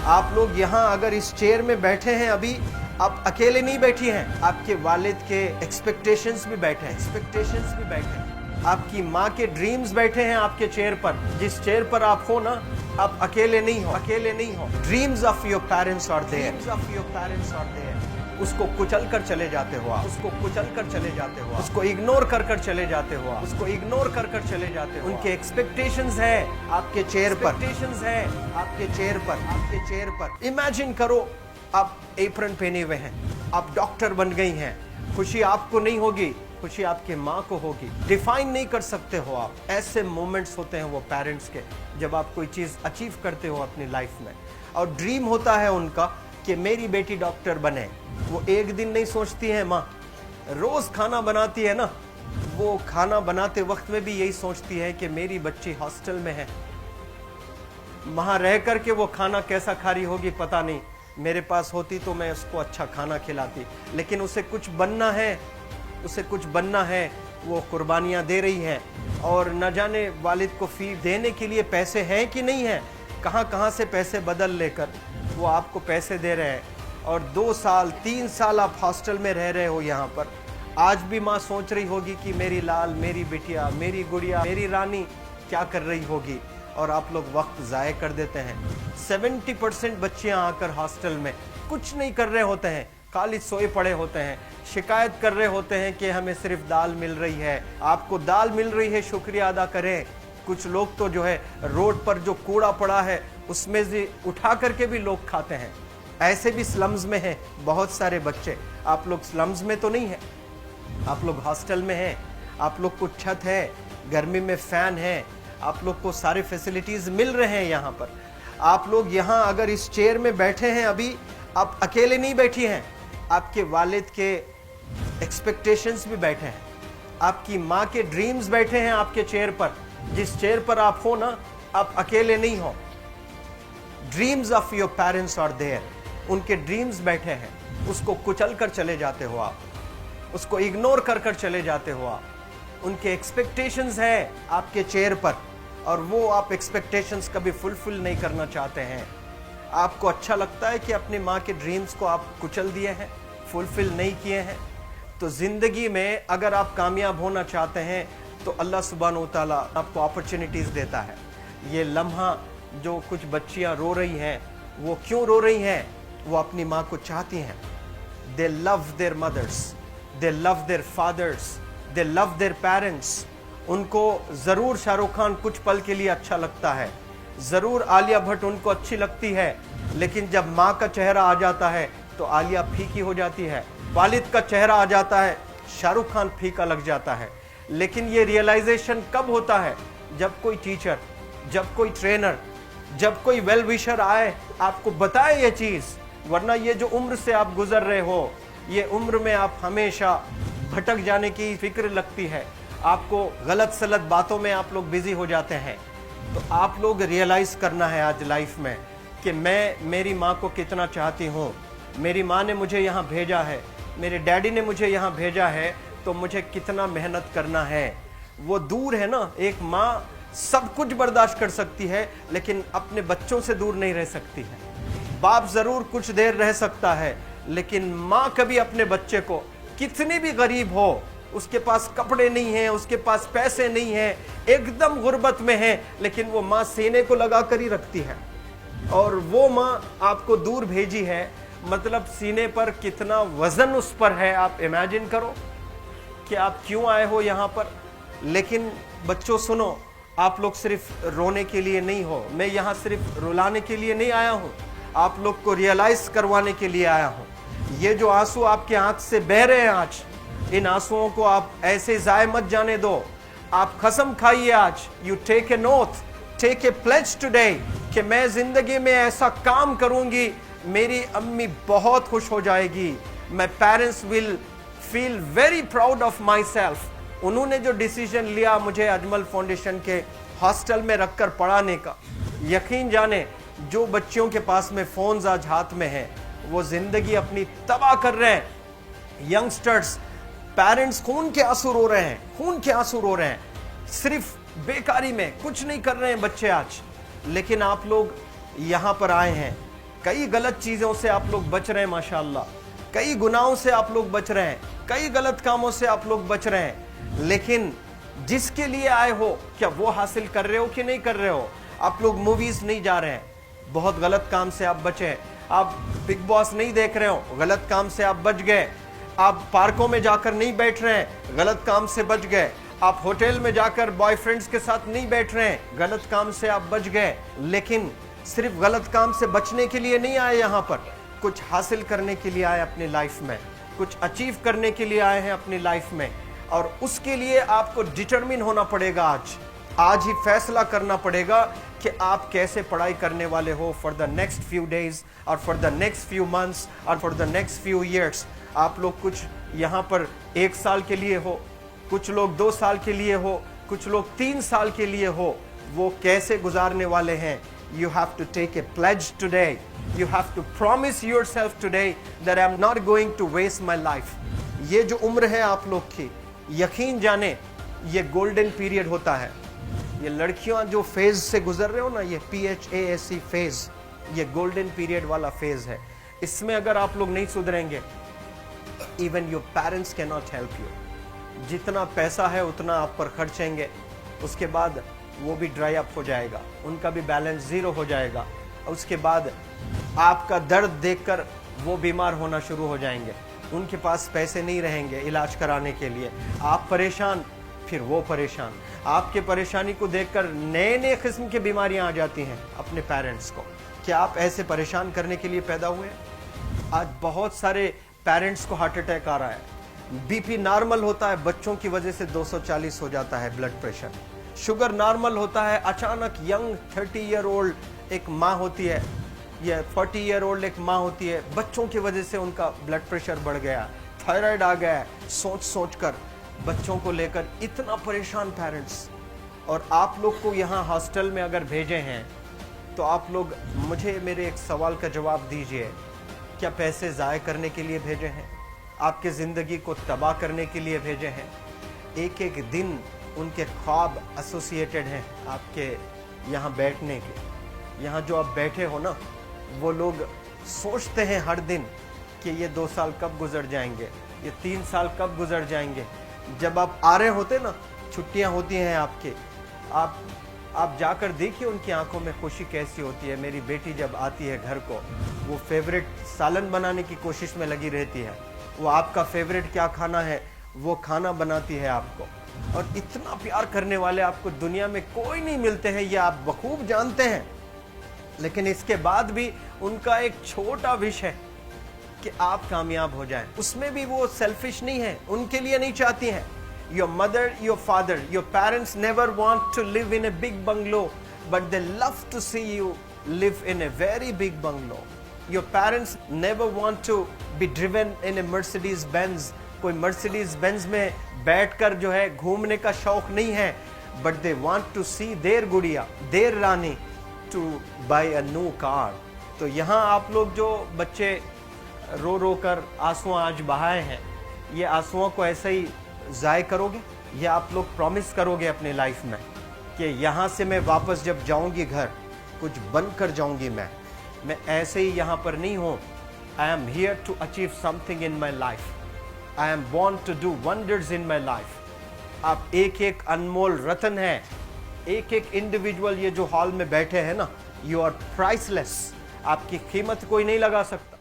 आप लोग यहाँ अगर इस चेयर में बैठे हैं अभी, आप अकेले नहीं बैठी हैं, आपके वालिद के एक्सपेक्टेशंस भी बैठे हैं, आपकी माँ के ड्रीम्स बैठे हैं आपके चेयर पर। जिस चेयर पर आप हो ना, आप अकेले नहीं हो। Dreams of your parents are there. उसको कुचल कर चले जाते हो आप, उसको इग्नोर कर चले जाते हो, उनके एक्सपेक्टेशंस है आपके चेयर पर। इमेजिन करो आप एप्रन पहने हुए हैं, आप डॉक्टर बन गई हैं। खुशी आपको नहीं होगी, खुशी आपके माँ को होगी। डिफाइन नहीं कर सकते हो आप। ऐसे मोमेंट्स होते हैं वो पेरेंट्स के, जब आप कोई चीज अचीव करते हो अपनी लाइफ में, और ड्रीम होता है उनका कि मेरी बेटी डॉक्टर बने। वो एक दिन नहीं सोचती है माँ, रोज खाना बनाती है ना, वो खाना बनाते वक्त में भी यही सोचती है कि मेरी बच्ची हॉस्टल में है, वहां रह करके वो खाना कैसा खा रही होगी पता नहीं। मेरे पास होती तो मैं उसको अच्छा खाना खिलाती, लेकिन उसे कुछ बनना है, वो कुर्बानियां दे रही है। और न जाने वालिद को फी देने के लिए पैसे हैं कि नहीं है, कहाँ से पैसे बदल लेकर वो आपको पैसे दे रहे हैं। और 2 साल 3 साल आप हॉस्टल में रह रहे हो यहाँ पर। आज भी माँ सोच रही होगी कि मेरी लाल, मेरी बिटिया, मेरी गुड़िया, मेरी रानी क्या कर रही होगी, और आप लोग वक्त ज़ाय कर देते हैं। 70% बच्चियां आकर हॉस्टल में कुछ नहीं कर रहे होते हैं, खाली सोए पड़े होते हैं, शिकायत कर रहे होते हैं कि हमें सिर्फ दाल मिल रही है। आपको दाल मिल रही है, शुक्रिया अदा करें। कुछ लोग तो जो है रोड पर जो कूड़ा पड़ा है उसमें से उठा करके भी लोग खाते हैं। ऐसे भी स्लम्स में हैं बहुत सारे बच्चे। आप लोग स्लम्स में तो नहीं है, आप लोग हॉस्टल में हैं, आप लोग को छत है, गर्मी में फैन है, आप लोग को सारे फैसिलिटीज मिल रहे हैं यहाँ पर। आप लोग यहाँ अगर इस चेयर में बैठे हैं अभी, आप अकेले नहीं बैठी हैं, आपके वालिद के एक्सपेक्टेशंस भी बैठे हैं, आपकी माँ के ड्रीम्स बैठे हैं आपके चेयर पर। जिस चेयर पर आप हो ना, आप अकेले नहीं हो। Dreams of your parents are there. उनके ड्रीम्स बैठे हैं, उसको कुचल कर चले जाते हो आप, उसको इग्नोर कर चले जाते हो आप। उनके एक्सपेक्टेशंस है आपके चेयर पर, और वो आप एक्सपेक्टेशंस कभी फुलफिल नहीं करना चाहते हैं। आपको अच्छा लगता है कि अपनी माँ के ड्रीम्स को आप कुचल दिए हैं, फुलफिल नहीं किए हैं। तो जिंदगी में अगर आप कामयाब होना चाहते हैं तो अल्लाह सुब्हानहू व तआला आपको अपॉर्चुनिटीज देता है। ये लम्हा जो कुछ बच्चियां रो रही हैं, वो क्यों रो रही हैं? वो अपनी माँ को चाहती हैं। They love their mothers, they love their fathers, they love their parents. उनको ज़रूर शाहरुख खान कुछ पल के लिए अच्छा लगता है, ज़रूर आलिया भट्ट उनको अच्छी लगती है, लेकिन जब माँ का चेहरा आ जाता है तो आलिया फीकी हो जाती है। वालिद का चेहरा आ जाता है, शाहरुख खान फीका लग जाता है। लेकिन ये रियलाइजेशन कब होता है? जब कोई टीचर, जब कोई ट्रेनर, जब कोई वेल विशर आए, आपको बताए ये चीज़। वरना ये जो उम्र से आप गुजर रहे हो, ये उम्र में आप हमेशा भटक जाने की फिक्र लगती है, आपको गलत सलत बातों में आप लोग बिजी हो जाते हैं। तो आप लोग रियलाइज करना है आज लाइफ में कि मैं मेरी माँ को कितना चाहती हूँ। मेरी माँ ने मुझे यहाँ भेजा है, मेरे डैडी ने मुझे यहाँ भेजा है, तो मुझे कितना मेहनत करना है। वो दूर है ना, एक माँ सब कुछ बर्दाश्त कर सकती है, लेकिन अपने बच्चों से दूर नहीं रह सकती है। बाप जरूर कुछ देर रह सकता है, लेकिन माँ कभी अपने बच्चे को, कितनी भी गरीब हो, उसके पास कपड़े नहीं हैं, उसके पास पैसे नहीं हैं, एकदम गुर्बत में है, लेकिन वो माँ सीने को लगा कर ही रखती है। और वो माँ आपको दूर भेजी है, मतलब सीने पर कितना वजन उस पर है। आप इमेजिन करो कि आप क्यों आए हो यहाँ पर। लेकिन बच्चों सुनो, आप लोग सिर्फ रोने के लिए नहीं हो, मैं यहाँ सिर्फ रुलाने के लिए नहीं आया हूँ, आप लोग को रियलाइज करवाने के लिए आया हूँ। ये जो आंसू आपके आंख से बह रहे हैं आज, इन आंसुओं को आप ऐसे जाए मत जाने दो। आप कसम खाइए आज, you take a note, take a pledge today, कि मैं जिंदगी में ऐसा काम करूंगी, मेरी अम्मी बहुत खुश हो जाएगी। My parents will feel very proud of my self. उन्होंने जो डिसीजन लिया मुझे अजमल फाउंडेशन के हॉस्टल में रखकर पढ़ाने का, यकीन जाने जो बच्चियों के पास में फोन्स आज हाथ में हैं, वो जिंदगी अपनी तबाह कर रहे हैं। यंगस्टर्स, पेरेंट्स खून के आंसू रो रहे हैं, खून के आंसू रो रहे हैं, सिर्फ बेकारी में कुछ नहीं कर रहे हैं बच्चे आज। लेकिन आप लोग यहाँ पर आए हैं, कई गलत चीज़ों से आप लोग बच रहे हैं माशाअल्लाह, कई गुनाहों से आप लोग बच रहे हैं, कई गलत कामों से आप लोग बच रहे हैं, लेकिन जिसके लिए आए हो क्या वो हासिल कर रहे हो कि नहीं कर रहे हो? आप लोग मूवीज नहीं जा रहे हैं, बहुत गलत काम से आप बचे हैं। आप बिग बॉस नहीं देख रहे हो, गलत काम से आप बच गए। आप पार्कों में जाकर नहीं बैठ रहे हैं, गलत काम से बच गए। आप होटल में जाकर बॉयफ्रेंड्स के साथ नहीं बैठ रहे हैं, गलत काम से आप बच गए। लेकिन सिर्फ गलत काम से बचने के लिए नहीं आए यहाँ पर, कुछ हासिल करने के लिए आए अपनी लाइफ में, कुछ अचीव करने के लिए आए हैं अपनी लाइफ में। और उसके लिए आपको डिटरमिन होना पड़ेगा। आज ही फैसला करना पड़ेगा कि आप कैसे पढ़ाई करने वाले हो for the next few days और for the next few months और for the next few years. आप लोग कुछ यहाँ पर 1 साल के लिए हो, कुछ लोग 2 साल के लिए हो, कुछ लोग 3 साल के लिए हो। वो कैसे गुजारने वाले हैं? You have to take a pledge today. You have to promise yourself today that I'm not going to waste my life. ये जो उम्र है आप लोग की, यकीन जाने ये गोल्डन पीरियड होता है। ये लड़कियां जो फेज से गुजर रहे हो ना, ये PHASE फेज, ये गोल्डन पीरियड वाला फेज है। इसमें अगर आप लोग नहीं सुधरेंगे, even your parents can not help you. जितना पैसा है उतना आप पर खर्चेंगे, उसके बाद वो भी ड्राई अप हो जाएगा, उनका भी बैलेंस जीरो हो जाएगा। उसके बाद आपका दर्द देखकर वो बीमार होना शुरू हो जाएंगे, उनके पास पैसे नहीं रहेंगे इलाज कराने के लिए। आप परेशान, फिर वो परेशान। आपके परेशानी को देखकर नए नए किस्म की बीमारियां आ जाती हैं अपने पेरेंट्स को। क्या आप ऐसे परेशान करने के लिए पैदा हुए? आज बहुत सारे पेरेंट्स को हार्ट अटैक आ रहा है। BP नॉर्मल होता है, बच्चों की वजह से 240 हो जाता है ब्लड प्रेशर। शुगर नॉर्मल होता है, अचानक यंग 30 ईयर ओल्ड एक माँ होती है या 40 ईयर ओल्ड एक माँ होती है, बच्चों की वजह से उनका ब्लड प्रेशर बढ़ गया, थायराइड आ गया। सोच सोच कर बच्चों को लेकर इतना परेशान पेरेंट्स। और आप लोग को यहाँ हॉस्टल में अगर भेजे हैं तो आप लोग मुझे मेरे एक सवाल का जवाब दीजिए, क्या पैसे ज़ाय करने के लिए भेजे हैं? आपके ज़िंदगी को तबाह करने के लिए भेजे हैं? एक एक दिन उनके ख्वाब एसोसिएटेड हैं आपके यहाँ बैठने के। यहाँ जो आप बैठे हो ना, वो लोग सोचते हैं हर दिन कि ये 2 साल कब गुजर जाएंगे, ये 3 साल कब गुजर जाएंगे। जब आप आ रहे होते ना, छुट्टियाँ होती हैं आपके, आप जाकर देखिए उनकी आंखों में खुशी कैसी होती है। मेरी बेटी जब आती है घर को, वो फेवरेट सालन बनाने की कोशिश में लगी रहती है। वो आपका फेवरेट क्या खाना है वो खाना बनाती है आपको। और इतना प्यार करने वाले आपको दुनिया में कोई नहीं मिलते हैं, ये आप बखूब जानते हैं। लेकिन इसके बाद भी उनका एक छोटा विश है कि आप कामयाब हो जाएं। उसमें भी वो सेल्फिश नहीं है, उनके लिए नहीं चाहती हैं। Your mother, your father, your parents never want to live in a big bungalow, but they love to see you live in a very big bungalow. Your parents never want to be driven in a Mercedes Benz. कोई Mercedes Benz में बैठकर जो है घूमने का शौक नहीं है, but they want to see their गुड़िया, their Rani to buy a new car. तो यहाँ आप लोग जो बच्चे रो रो कर आंसुओं आज बहाए हैं, ये आंसुओं को ऐसे ही ज़ाय करोगे या आप लोग प्रॉमिस करोगे अपने लाइफ में कि यहाँ से मैं वापस जब जाऊँगी घर, कुछ बन कर जाऊँगी। मैं ऐसे ही यहाँ पर नहीं हूँ। I am here to achieve something in my life. I am born to do wonders in my life. आप एक एक अनमोल रतन है, एक एक इंडिविजुअल ये जो हॉल में बैठे हैं ना, यू आर प्राइसलेस। आपकी कीमत कोई नहीं लगा सकता।